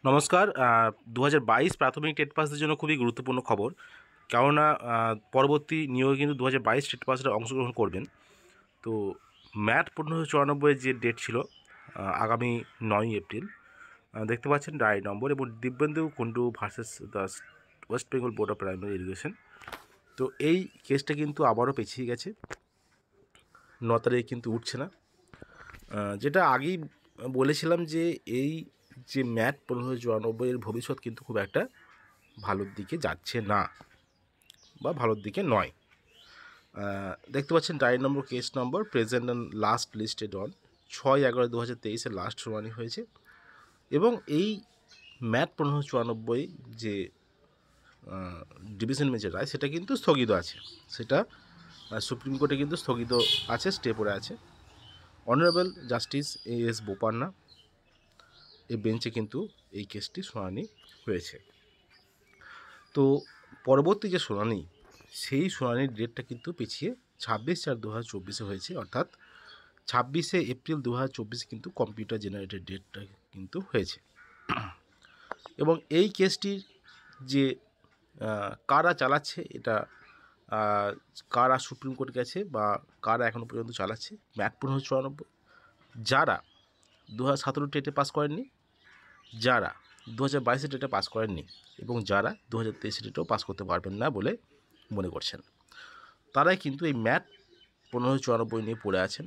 নমস্কার। ২০২২ প্রাথমিক টেট পাসদের জন্য খুবই গুরুত্বপূর্ণ খবর। কেননা পরবর্তী নিয়োগে কিন্তু ২০২২ টেট পাসরা অংশগ্রহণ করবেন। তো ম্যাট ১৫৯৪ যে ডেট ছিল আগামী ৯ই এপ্রিল, দেখতে পাচ্ছেন ডায়েরি নম্বর এবং Dibyendu Kundu versus the West Bengal board of primary education. তো এই কেসটা কিন্তু আবারও পেছিয়ে গেছে, ৯ তারিখে কিন্তু উঠছে না। যেটা আগেই বলেছিলাম যে এই যে ম্যাট ১৫৯৪ এর ভবিষ্যৎ কিন্তু খুব একটা ভালোর দিকে যাচ্ছে না বা ভালোর দিকে নয়। দেখতে পাচ্ছেন diary number, case number, present and last listed on ৬/১১/২০২৩ লাস্ট শুনানি হয়েছে এবং এই ম্যাট ১৫৯৪ যে ডিভিশন বেঞ্চের রায় সেটা কিন্তু স্থগিত আছে। সেটা সুপ্রিম কোর্টে কিন্তু স্থগিত আছে, স্টে পড়ে আছে। অনারেবল জাস্টিস এস বোপান্না এই বেঞ্চে কিন্তু এই কেসটি শুনানি হয়েছে। তো পরবর্তী যে শুনানি, সেই শুনানির ডেটটা কিন্তু পিছিয়ে ২৬/৪/২০২৪ হয়েছে, অর্থাৎ ২৬শে এপ্রিল ২০২৪ কিন্তু কম্পিউটার জেনারেটেড ডেটটা কিন্তু হয়েছে। এবং এই কেসটির যে কারা চালাচ্ছে, এটা কারা সুপ্রিম কোর্ট গেছে বা কারা এখনও পর্যন্ত চালাচ্ছে, ম্যাট ১৫৯৪ যারা ২০১৭ টেটে পাস করেননি, যারা ২০২২ টেটে পাস করেননি এবং যারা ২০২৩ টেটেও পাস করতে পারবেন না বলে মনে করছেন, তারাই কিন্তু এই ম্যাট ১৫৯৪ নিয়ে পড়ে আছেন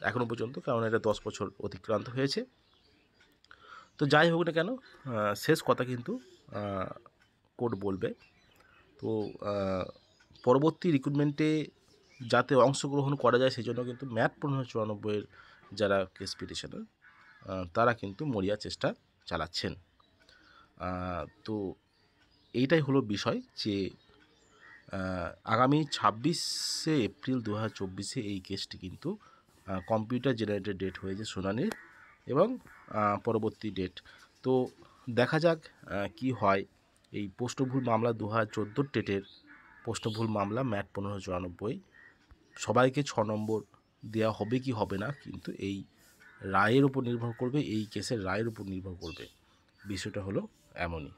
এখনও পর্যন্ত, কারণ এটা 10 বছর অতিক্রান্ত হয়েছে। তো যাই হোক না কেন, শেষ কথা কিন্তু কোর্ট বলবে। তো পরবর্তী রিক্রুটমেন্টে যাতে অংশগ্রহণ করা যায় সেই জন্য কিন্তু ম্যাট ১৫৯৪ যারা কেস পিটিশনার তারা কিন্তু মরিয়া চেষ্টা চালাচ্ছেন। তো এইটাই হলো বিষয় যে আগামী ২৬শে এপ্রিল ২০২৪ এই কেসটি কিন্তু কম্পিউটার জেনারেটেড ডেট হয়েছে শুনানির এবং পরবর্তী ডেট। তো দেখা যাক কি হয়। এই প্রশ্নভুল মামলা ২০১৪ টেটের প্রশ্নভুল মামলা ম্যাট ১৫৯৪ সবাইকে ৬ নম্বর দেওয়া হবে কি হবে না, কিন্তু এই রায়ের উপর নির্ভর করবে, এই কেসের রায়ের উপর নির্ভর করবে। বিষয়টা হলো এমনই।